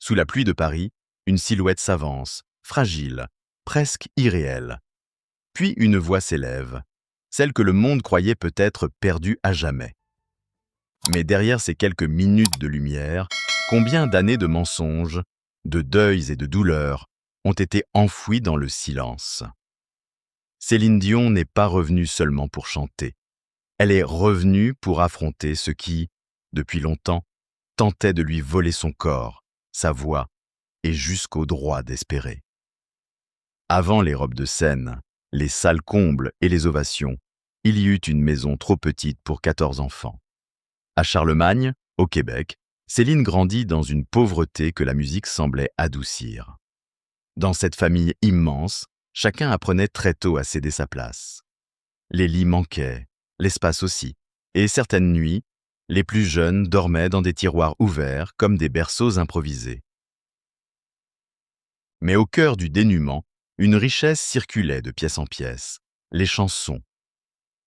Sous la pluie de Paris, une silhouette s'avance, fragile, presque irréelle. Puis une voix s'élève, celle que le monde croyait peut-être perdue à jamais. Mais derrière ces quelques minutes de lumière, combien d'années de mensonges, de deuils et de douleurs ont été enfouis dans le silence. Céline Dion n'est pas revenue seulement pour chanter. Elle est revenue pour affronter ce qui, depuis longtemps, tentait de lui voler son corps, sa voix et jusqu'au droit d'espérer. Avant les robes de scène, les salles combles et les ovations, il y eut une maison trop petite pour 14 enfants. À Charlemagne, au Québec, Céline grandit dans une pauvreté que la musique semblait adoucir. Dans cette famille immense, chacun apprenait très tôt à céder sa place. Les lits manquaient, l'espace aussi, et certaines nuits, les plus jeunes dormaient dans des tiroirs ouverts comme des berceaux improvisés. Mais au cœur du dénuement, une richesse circulait de pièce en pièce, les chansons.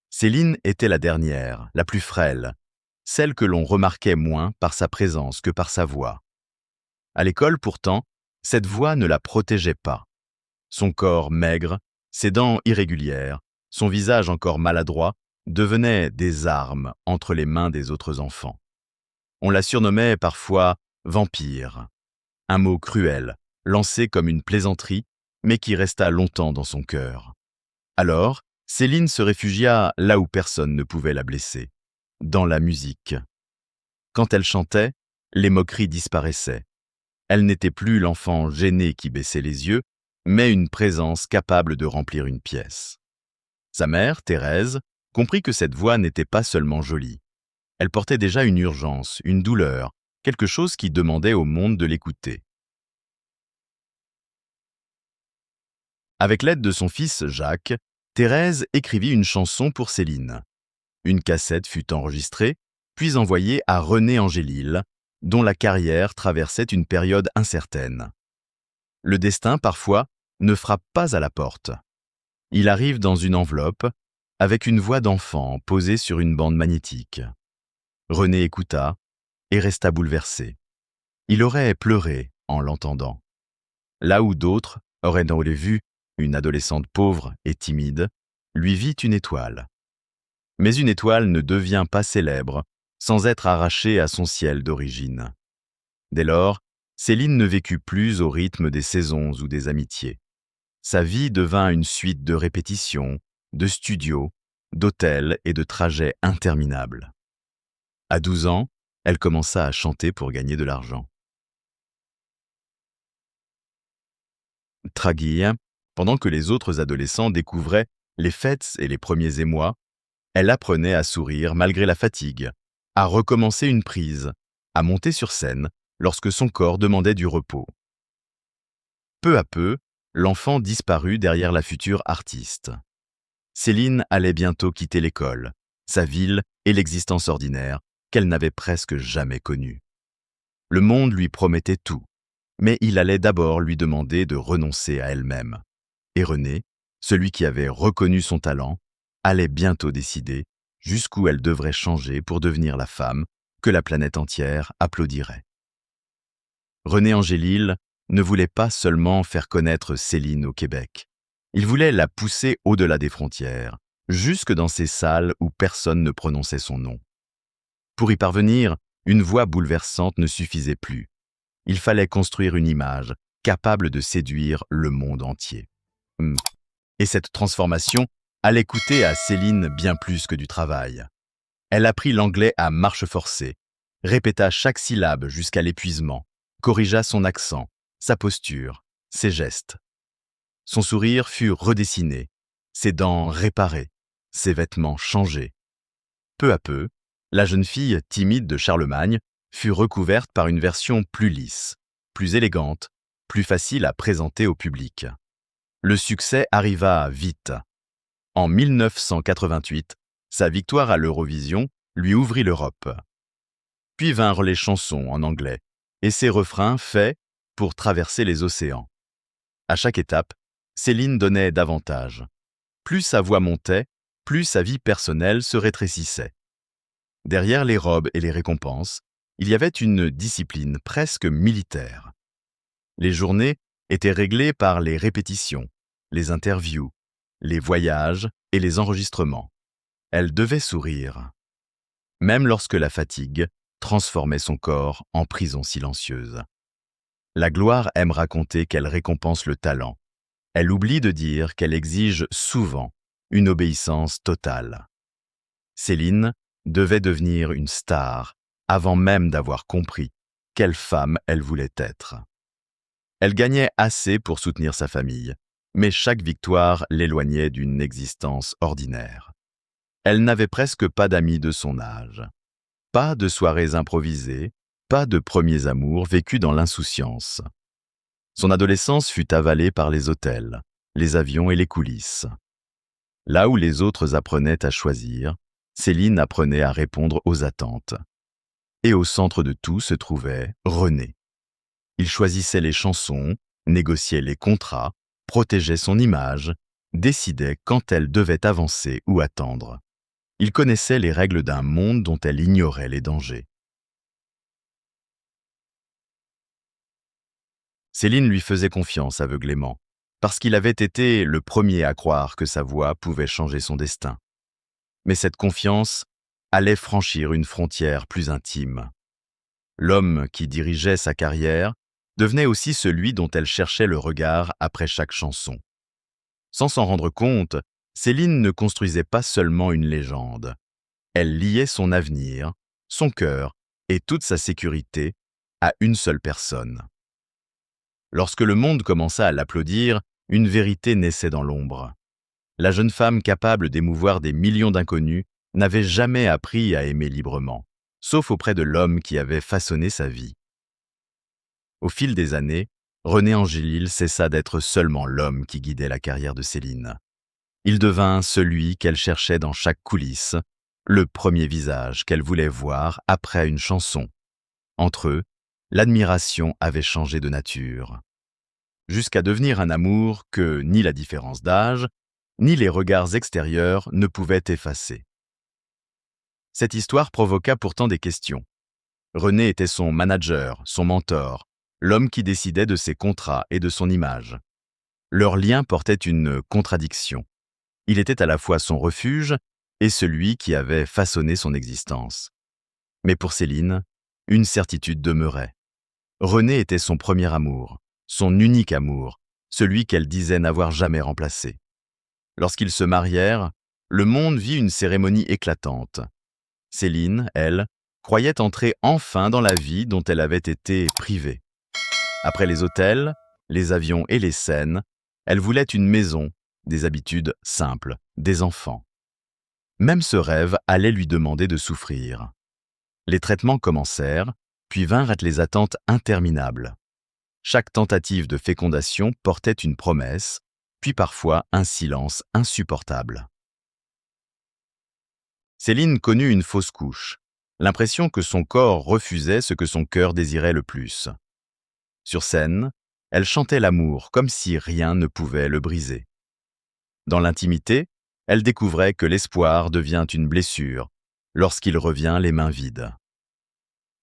Céline était la dernière, la plus frêle, celle que l'on remarquait moins par sa présence que par sa voix. À l'école, pourtant, cette voix ne la protégeait pas. Son corps maigre, ses dents irrégulières, son visage encore maladroit, devenaient des armes entre les mains des autres enfants. On la surnommait parfois « vampire », un mot cruel, lancé comme une plaisanterie, mais qui resta longtemps dans son cœur. Alors, Céline se réfugia là où personne ne pouvait la blesser, dans la musique. Quand elle chantait, les moqueries disparaissaient. Elle n'était plus l'enfant gêné qui baissait les yeux, mais une présence capable de remplir une pièce. Sa mère, Thérèse, comprit que cette voix n'était pas seulement jolie. Elle portait déjà une urgence, une douleur, quelque chose qui demandait au monde de l'écouter. Avec l'aide de son fils Jacques, Thérèse écrivit une chanson pour Céline. Une cassette fut enregistrée, puis envoyée à René Angélil, dont la carrière traversait une période incertaine. Le destin, parfois, ne frappe pas à la porte. Il arrive dans une enveloppe, avec une voix d'enfant posée sur une bande magnétique. René écouta et resta bouleversé. Il aurait pleuré en l'entendant. Là où d'autres auraient vu une adolescente pauvre et timide, lui vit une étoile. Mais une étoile ne devient pas célèbre sans être arrachée à son ciel d'origine. Dès lors, Céline ne vécut plus au rythme des saisons ou des amitiés. Sa vie devint une suite de répétitions, de studios, d'hôtels et de trajets interminables. À 12 ans, elle commença à chanter pour gagner de l'argent. Traguille, pendant que les autres adolescents découvraient les fêtes et les premiers émois, elle apprenait à sourire malgré la fatigue, à recommencer une prise, à monter sur scène lorsque son corps demandait du repos. Peu à peu, l'enfant disparut derrière la future artiste. Céline allait bientôt quitter l'école, sa ville et l'existence ordinaire qu'elle n'avait presque jamais connue. Le monde lui promettait tout, mais il allait d'abord lui demander de renoncer à elle-même. Et René, celui qui avait reconnu son talent, allait bientôt décider jusqu'où elle devrait changer pour devenir la femme que la planète entière applaudirait. René Angélil ne voulait pas seulement faire connaître Céline au Québec. Il voulait la pousser au-delà des frontières, jusque dans ces salles où personne ne prononçait son nom. Pour y parvenir, une voix bouleversante ne suffisait plus. Il fallait construire une image capable de séduire le monde entier. Et cette transformation allait coûter à Céline bien plus que du travail. Elle apprit l'anglais à marche forcée, répéta chaque syllabe jusqu'à l'épuisement, corrigea son accent, sa posture, ses gestes. Son sourire fut redessiné, ses dents réparées, ses vêtements changés. Peu à peu, la jeune fille timide de Charlemagne fut recouverte par une version plus lisse, plus élégante, plus facile à présenter au public. Le succès arriva vite. En 1988, sa victoire à l'Eurovision lui ouvrit l'Europe. Puis vinrent les chansons en anglais et ses refrains faits pour traverser les océans. À chaque étape, Céline donnait davantage. Plus sa voix montait, plus sa vie personnelle se rétrécissait. Derrière les robes et les récompenses, il y avait une discipline presque militaire. Les journées étaient réglées par les répétitions, les interviews, les voyages et les enregistrements. Elle devait sourire, même lorsque la fatigue transformait son corps en prison silencieuse. La gloire aime raconter qu'elle récompense le talent. Elle oublie de dire qu'elle exige souvent une obéissance totale. Céline devait devenir une star avant même d'avoir compris quelle femme elle voulait être. Elle gagnait assez pour soutenir sa famille, mais chaque victoire l'éloignait d'une existence ordinaire. Elle n'avait presque pas d'amis de son âge. Pas de soirées improvisées, pas de premiers amours vécus dans l'insouciance. Son adolescence fut avalée par les hôtels, les avions et les coulisses. Là où les autres apprenaient à choisir, Céline apprenait à répondre aux attentes. Et au centre de tout se trouvait René. Il choisissait les chansons, négociait les contrats, protégeait son image, décidait quand elle devait avancer ou attendre. Il connaissait les règles d'un monde dont elle ignorait les dangers. Céline lui faisait confiance aveuglément, parce qu'il avait été le premier à croire que sa voix pouvait changer son destin. Mais cette confiance allait franchir une frontière plus intime. L'homme qui dirigeait sa carrière devenait aussi celui dont elle cherchait le regard après chaque chanson. Sans s'en rendre compte, Céline ne construisait pas seulement une légende. Elle liait son avenir, son cœur et toute sa sécurité à une seule personne. Lorsque le monde commença à l'applaudir, une vérité naissait dans l'ombre. La jeune femme capable d'émouvoir des millions d'inconnus n'avait jamais appris à aimer librement, sauf auprès de l'homme qui avait façonné sa vie. Au fil des années, René Angélil cessa d'être seulement l'homme qui guidait la carrière de Céline. Il devint celui qu'elle cherchait dans chaque coulisse, le premier visage qu'elle voulait voir après une chanson. Entre eux, l'admiration avait changé de nature, jusqu'à devenir un amour que ni la différence d'âge, ni les regards extérieurs ne pouvaient effacer. Cette histoire provoqua pourtant des questions. René était son manager, son mentor, l'homme qui décidait de ses contrats et de son image. Leur lien portait une contradiction. Il était à la fois son refuge et celui qui avait façonné son existence. Mais pour Céline, une certitude demeurait. René était son premier amour, son unique amour, celui qu'elle disait n'avoir jamais remplacé. Lorsqu'ils se marièrent, le monde vit une cérémonie éclatante. Céline, elle, croyait entrer enfin dans la vie dont elle avait été privée. Après les hôtels, les avions et les scènes, elle voulait une maison, des habitudes simples, des enfants. Même ce rêve allait lui demander de souffrir. Les traitements commencèrent, puis vinrent les attentes interminables. Chaque tentative de fécondation portait une promesse, puis parfois un silence insupportable. Céline connut une fausse couche, l'impression que son corps refusait ce que son cœur désirait le plus. Sur scène, elle chantait l'amour comme si rien ne pouvait le briser. Dans l'intimité, elle découvrait que l'espoir devient une blessure lorsqu'il revient les mains vides.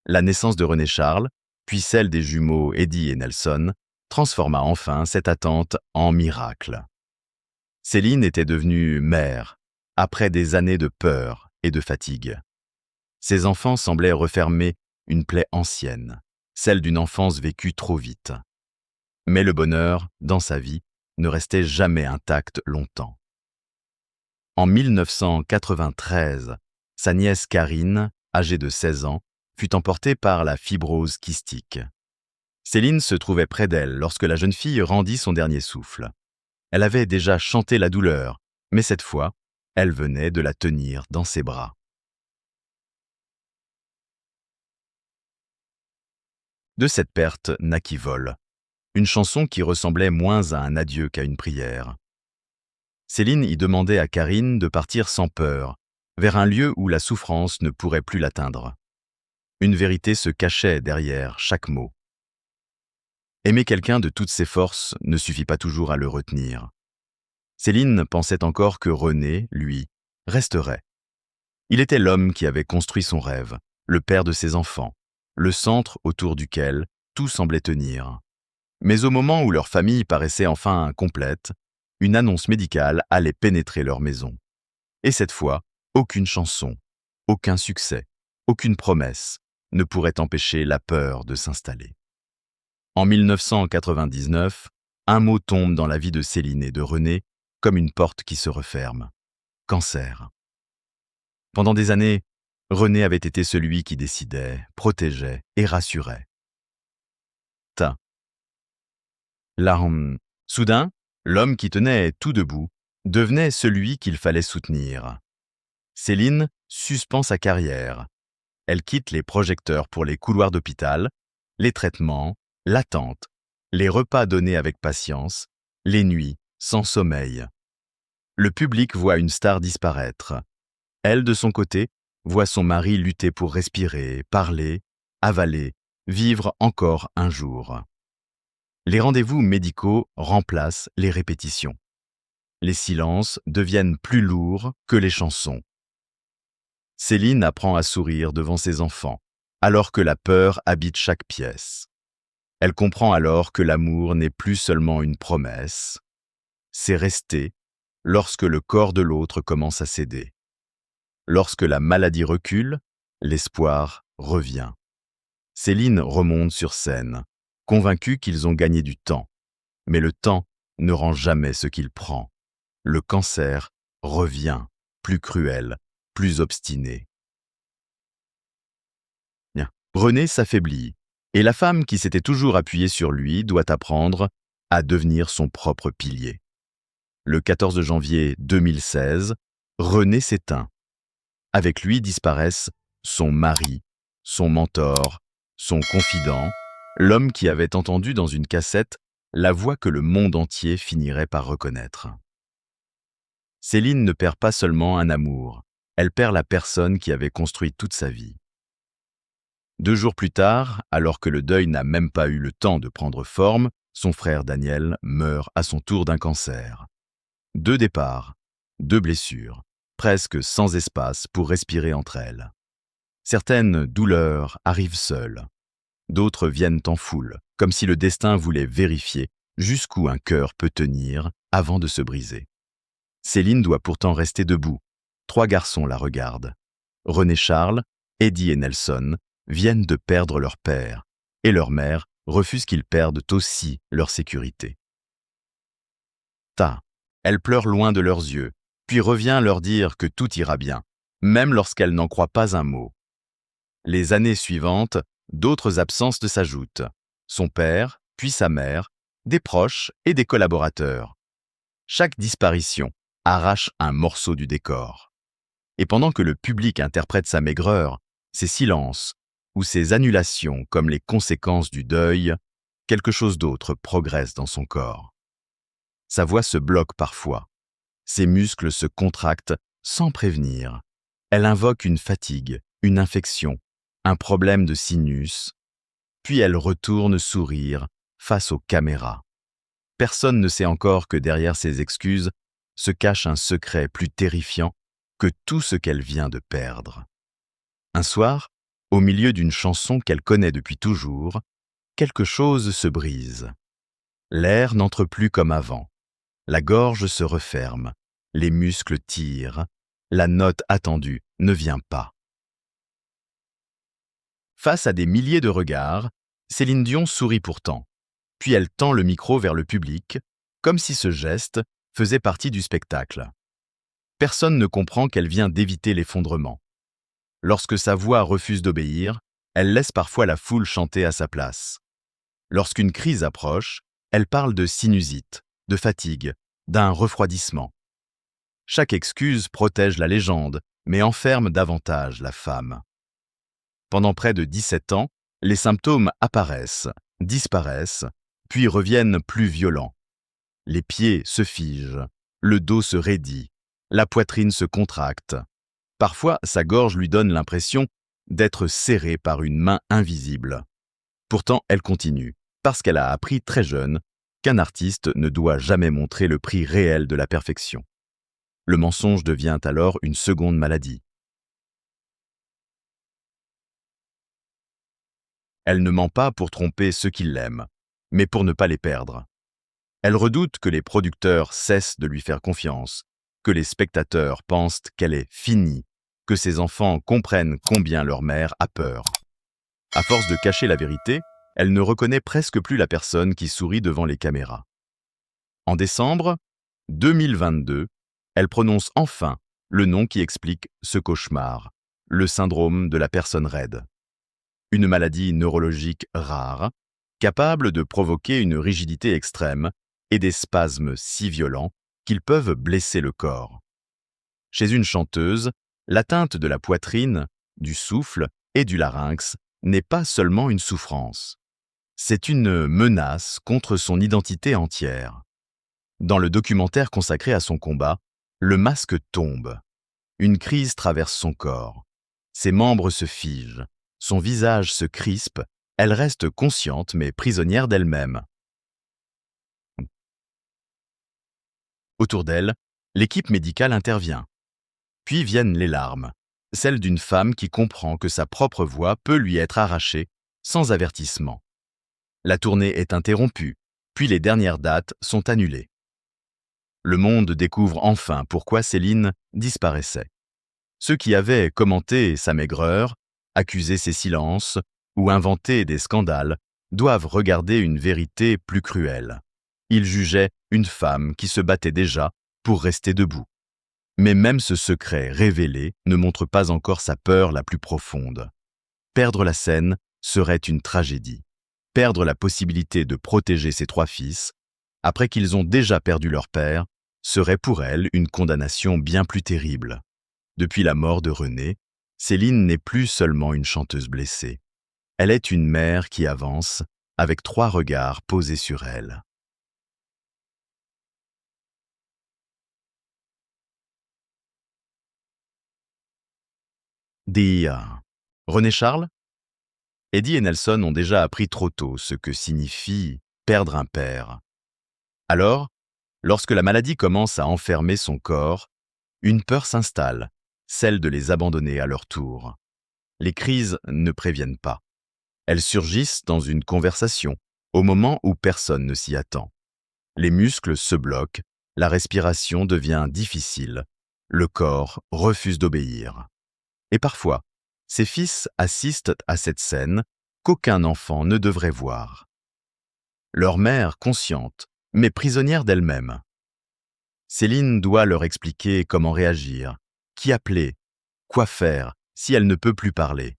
La naissance de René Charles, puis celle des jumeaux Eddie et Nelson, transforma enfin cette attente en miracle. Céline était devenue mère, après des années de peur et de fatigue. Ses enfants semblaient refermer une plaie ancienne, celle d'une enfance vécue trop vite. Mais le bonheur, dans sa vie, ne restait jamais intact longtemps. En 1993, sa nièce Karine, âgée de 16 ans, fut emportée par la fibrose kystique. Céline se trouvait près d'elle lorsque la jeune fille rendit son dernier souffle. Elle avait déjà chanté la douleur, mais cette fois, elle venait de la tenir dans ses bras. De cette perte naquit Vol, une chanson qui ressemblait moins à un adieu qu'à une prière. Céline y demandait à Karine de partir sans peur, vers un lieu où la souffrance ne pourrait plus l'atteindre. Une vérité se cachait derrière chaque mot. Aimer quelqu'un de toutes ses forces ne suffit pas toujours à le retenir. Céline pensait encore que René, lui, resterait. Il était l'homme qui avait construit son rêve, le père de ses enfants, le centre autour duquel tout semblait tenir. Mais au moment où leur famille paraissait enfin complète, une annonce médicale allait pénétrer leur maison. Et cette fois, aucune chanson, aucun succès, aucune promesse ne pourrait empêcher la peur de s'installer. En 1999, un mot tombe dans la vie de Céline et de René comme une porte qui se referme. Cancer. Pendant des années, René avait été celui qui décidait, protégeait et rassurait. Là, soudain, l'homme qui tenait tout debout devenait celui qu'il fallait soutenir. Céline suspend sa carrière. Elle quitte les projecteurs pour les couloirs d'hôpital, les traitements, l'attente, les repas donnés avec patience, les nuits sans sommeil. Le public voit une star disparaître. Elle, de son côté, voit son mari lutter pour respirer, parler, avaler, vivre encore un jour. Les rendez-vous médicaux remplacent les répétitions. Les silences deviennent plus lourds que les chansons. Céline apprend à sourire devant ses enfants, alors que la peur habite chaque pièce. Elle comprend alors que l'amour n'est plus seulement une promesse, c'est rester lorsque le corps de l'autre commence à céder. Lorsque la maladie recule, l'espoir revient. Céline remonte sur scène, convaincue qu'ils ont gagné du temps. Mais le temps ne rend jamais ce qu'il prend. Le cancer revient, plus cruel, plus obstiné. Bien. René s'affaiblit, et la femme qui s'était toujours appuyée sur lui doit apprendre à devenir son propre pilier. Le 14 janvier 2016, René s'éteint. Avec lui disparaissent son mari, son mentor, son confident, l'homme qui avait entendu dans une cassette la voix que le monde entier finirait par reconnaître. Céline ne perd pas seulement un amour, elle perd la personne qui avait construit toute sa vie. 2 jours plus tard, alors que le deuil n'a même pas eu le temps de prendre forme, son frère Daniel meurt à son tour d'un cancer. 2 départs, 2 blessures, presque sans espace pour respirer entre elles. Certaines douleurs arrivent seules, d'autres viennent en foule, comme si le destin voulait vérifier jusqu'où un cœur peut tenir avant de se briser. Céline doit pourtant rester debout. 3 garçons la regardent. René Charles, Eddie et Nelson viennent de perdre leur père, et leur mère refuse qu'ils perdent aussi leur sécurité. Elle pleure loin de leurs yeux, puis revient leur dire que tout ira bien, même lorsqu'elle n'en croit pas un mot. Les années suivantes, d'autres absences s'ajoutent. Son père, puis sa mère, des proches et des collaborateurs. Chaque disparition arrache un morceau du décor. Et pendant que le public interprète sa maigreur, ses silences ou ses annulations comme les conséquences du deuil, quelque chose d'autre progresse dans son corps. Sa voix se bloque parfois. Ses muscles se contractent sans prévenir. Elle invoque une fatigue, une infection, un problème de sinus, puis elle retourne sourire face aux caméras. Personne ne sait encore que derrière ces excuses se cache un secret plus terrifiant que tout ce qu'elle vient de perdre. Un soir, au milieu d'une chanson qu'elle connaît depuis toujours, quelque chose se brise. L'air n'entre plus comme avant. La gorge se referme, les muscles tirent, la note attendue ne vient pas. Face à des milliers de regards, Céline Dion sourit pourtant, puis elle tend le micro vers le public, comme si ce geste faisait partie du spectacle. Personne ne comprend qu'elle vient d'éviter l'effondrement. Lorsque sa voix refuse d'obéir, elle laisse parfois la foule chanter à sa place. Lorsqu'une crise approche, elle parle de sinusite, de fatigue, d'un refroidissement. Chaque excuse protège la légende, mais enferme davantage la femme. Pendant près de 17 ans, les symptômes apparaissent, disparaissent, puis reviennent plus violents. Les pieds se figent, le dos se raidit, la poitrine se contracte. Parfois, sa gorge lui donne l'impression d'être serrée par une main invisible. Pourtant, elle continue, parce qu'elle a appris très jeune qu'un artiste ne doit jamais montrer le prix réel de la perfection. Le mensonge devient alors une seconde maladie. Elle ne ment pas pour tromper ceux qui l'aiment, mais pour ne pas les perdre. Elle redoute que les producteurs cessent de lui faire confiance, que les spectateurs pensent qu'elle est finie, que ses enfants comprennent combien leur mère a peur. À force de cacher la vérité, elle ne reconnaît presque plus la personne qui sourit devant les caméras. En décembre 2022, elle prononce enfin le nom qui explique ce cauchemar, le syndrome de la personne raide. Une maladie neurologique rare, capable de provoquer une rigidité extrême et des spasmes si violents qu'ils peuvent blesser le corps. Chez une chanteuse, l'atteinte de la poitrine, du souffle et du larynx n'est pas seulement une souffrance. C'est une menace contre son identité entière. Dans le documentaire consacré à son combat, le masque tombe. Une crise traverse son corps. Ses membres se figent, son visage se crispe, elle reste consciente mais prisonnière d'elle-même. Autour d'elle, l'équipe médicale intervient. Puis viennent les larmes, celles d'une femme qui comprend que sa propre voix peut lui être arrachée sans avertissement. La tournée est interrompue, puis les dernières dates sont annulées. Le monde découvre enfin pourquoi Céline disparaissait. Ceux qui avaient commenté sa maigreur, accusé ses silences ou inventé des scandales doivent regarder une vérité plus cruelle. Ils jugeaient une femme qui se battait déjà pour rester debout. Mais même ce secret révélé ne montre pas encore sa peur la plus profonde. Perdre la scène serait une tragédie. Perdre la possibilité de protéger ses 3 fils, après qu'ils ont déjà perdu leur père, serait pour elle une condamnation bien plus terrible. Depuis la mort de René, Céline n'est plus seulement une chanteuse blessée. Elle est une mère qui avance, avec 3 regards posés sur elle. Dia. René Charles? Eddie et Nelson ont déjà appris trop tôt ce que signifie perdre un père. Alors, lorsque la maladie commence à enfermer son corps, une peur s'installe, celle de les abandonner à leur tour. Les crises ne préviennent pas. Elles surgissent dans une conversation, au moment où personne ne s'y attend. Les muscles se bloquent, la respiration devient difficile, le corps refuse d'obéir. Et parfois, ses fils assistent à cette scène qu'aucun enfant ne devrait voir. Leur mère consciente, mais prisonnière d'elle-même. Céline doit leur expliquer comment réagir, qui appeler, quoi faire si elle ne peut plus parler.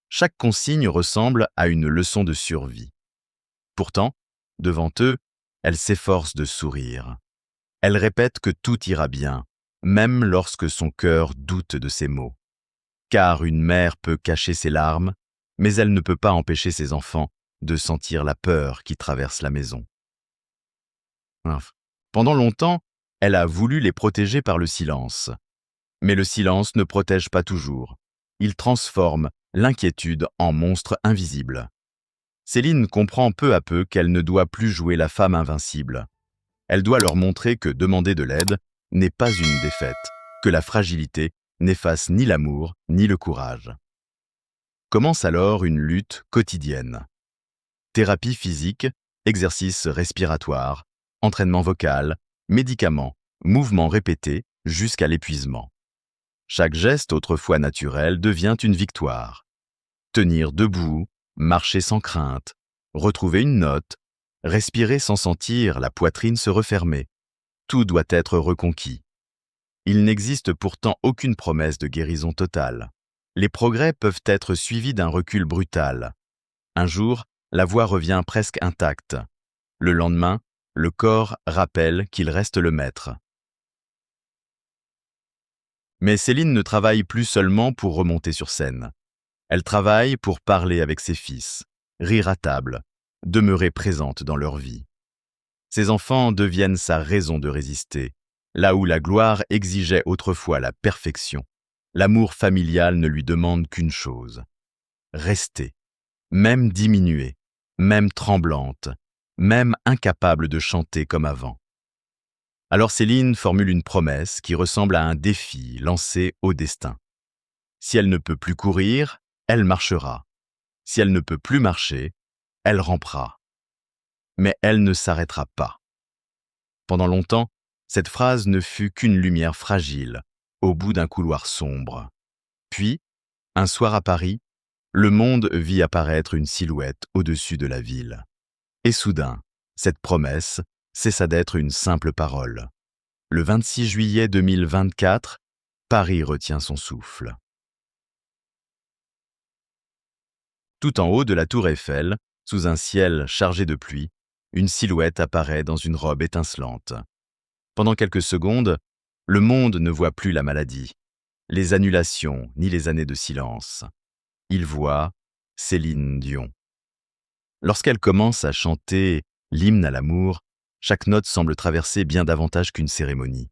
Chaque consigne ressemble à une leçon de survie. Pourtant, devant eux, elle s'efforce de sourire. Elle répète que tout ira bien, même lorsque son cœur doute de ses mots. Car une mère peut cacher ses larmes, mais elle ne peut pas empêcher ses enfants de sentir la peur qui traverse la maison. Pendant longtemps, elle a voulu les protéger par le silence. Mais le silence ne protège pas toujours. Il transforme l'inquiétude en monstre invisible. Céline comprend peu à peu qu'elle ne doit plus jouer la femme invincible. Elle doit leur montrer que demander de l'aide n'est pas une défaite, que la fragilité n'efface ni l'amour ni le courage. Commence alors une lutte quotidienne. Thérapie physique, exercice respiratoire, entraînement vocal, médicaments, mouvements répétés jusqu'à l'épuisement. Chaque geste autrefois naturel devient une victoire. Tenir debout, marcher sans crainte, retrouver une note, respirer sans sentir la poitrine se refermer. Tout doit être reconquis. Il n'existe pourtant aucune promesse de guérison totale. Les progrès peuvent être suivis d'un recul brutal. Un jour, la voix revient presque intacte. Le lendemain, le corps rappelle qu'il reste le maître. Mais Céline ne travaille plus seulement pour remonter sur scène. Elle travaille pour parler avec ses fils, rire à table, demeurer présente dans leur vie. Ses enfants deviennent sa raison de résister. Là où la gloire exigeait autrefois la perfection, l'amour familial ne lui demande qu'une chose: rester, même diminuée, même tremblante, même incapable de chanter comme avant. Alors Céline formule une promesse qui ressemble à un défi lancé au destin. Si elle ne peut plus courir, elle marchera. Si elle ne peut plus marcher, elle rampera. mais elle ne s'arrêtera pas. Pendant longtemps, cette phrase ne fut qu'une lumière fragile, au bout d'un couloir sombre. Puis, un soir à Paris, le monde vit apparaître une silhouette au-dessus de la ville. Et soudain, cette promesse cessa d'être une simple parole. Le 26 juillet 2024, Paris retient son souffle. Tout en haut de la tour Eiffel, sous un ciel chargé de pluie, une silhouette apparaît dans une robe étincelante. Pendant quelques secondes, le monde ne voit plus la maladie, les annulations ni les années de silence. Il voit Céline Dion. Lorsqu'elle commence à chanter l'hymne à l'amour, chaque note semble traverser bien davantage qu'une cérémonie.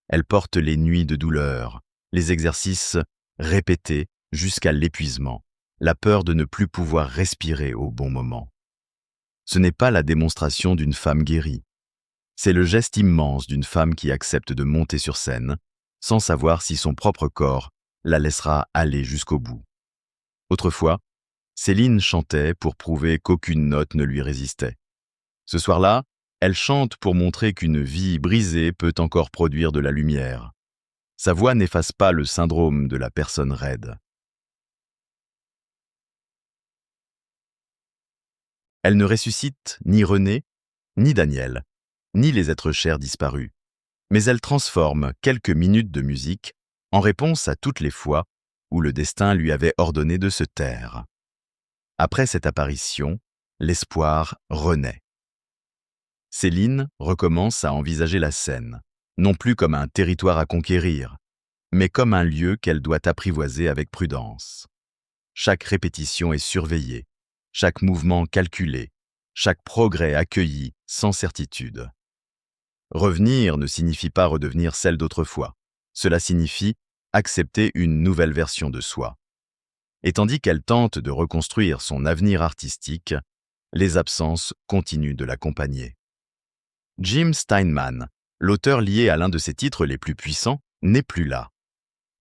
Elle porte les nuits de douleur, les exercices répétés jusqu'à l'épuisement, la peur de ne plus pouvoir respirer au bon moment. Ce n'est pas la démonstration d'une femme guérie. C'est le geste immense d'une femme qui accepte de monter sur scène, sans savoir si son propre corps la laissera aller jusqu'au bout. Autrefois, Céline chantait pour prouver qu'aucune note ne lui résistait. Ce soir-là, elle chante pour montrer qu'une vie brisée peut encore produire de la lumière. Sa voix n'efface pas le syndrome de la personne raide. Elle ne ressuscite ni René, ni Daniel, ni les êtres chers disparus. Mais elle transforme quelques minutes de musique en réponse à toutes les fois où le destin lui avait ordonné de se taire. Après cette apparition, l'espoir renaît. Céline recommence à envisager la scène, non plus comme un territoire à conquérir, mais comme un lieu qu'elle doit apprivoiser avec prudence. Chaque répétition est surveillée, chaque mouvement calculé, chaque progrès accueilli sans certitude. Revenir ne signifie pas redevenir celle d'autrefois. Cela signifie accepter une nouvelle version de soi. Et tandis qu'elle tente de reconstruire son avenir artistique, les absences continuent de l'accompagner. Jim Steinman, l'auteur lié à l'un de ses titres les plus puissants, n'est plus là.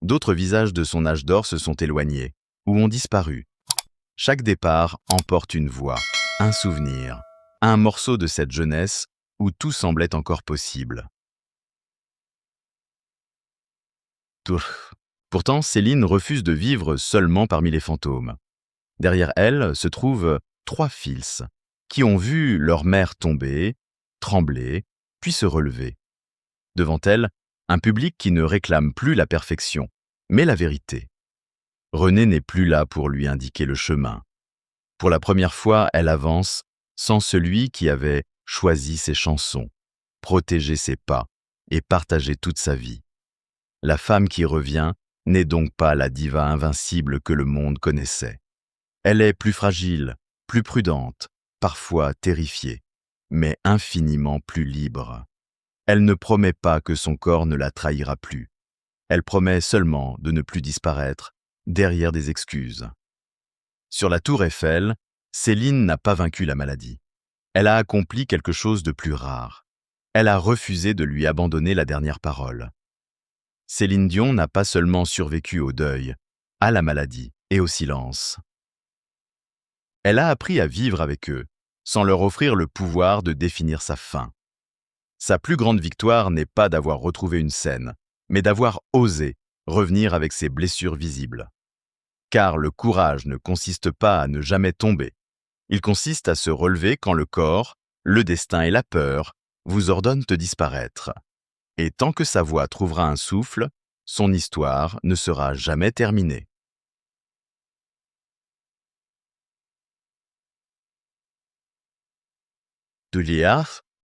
D'autres visages de son âge d'or se sont éloignés ou ont disparu. Chaque départ emporte une voix, un souvenir, un morceau de cette jeunesse où tout semblait encore possible. Pourtant, Céline refuse de vivre seulement parmi les fantômes. Derrière elle se trouvent 3 fils qui ont vu leur mère tomber, trembler, puis se relever. Devant elle, un public qui ne réclame plus la perfection, mais la vérité. René n'est plus là pour lui indiquer le chemin. Pour la première fois, elle avance sans celui qui avait choisi ses chansons, protégé ses pas et partagé toute sa vie. La femme qui revient n'est donc pas la diva invincible que le monde connaissait. Elle est plus fragile, plus prudente, parfois terrifiée, mais infiniment plus libre. Elle ne promet pas que son corps ne la trahira plus. Elle promet seulement de ne plus disparaître derrière des excuses. Sur la tour Eiffel, Céline n'a pas vaincu la maladie. Elle a accompli quelque chose de plus rare. Elle a refusé de lui abandonner la dernière parole. Céline Dion n'a pas seulement survécu au deuil, à la maladie et au silence. Elle a appris à vivre avec eux, sans leur offrir le pouvoir de définir sa fin. Sa plus grande victoire n'est pas d'avoir retrouvé une scène, mais d'avoir osé revenir avec ses blessures visibles. Car le courage ne consiste pas à ne jamais tomber. Il consiste à se relever quand le corps, le destin et la peur vous ordonnent de disparaître. Et tant que sa voix trouvera un souffle, son histoire ne sera jamais terminée. Du liard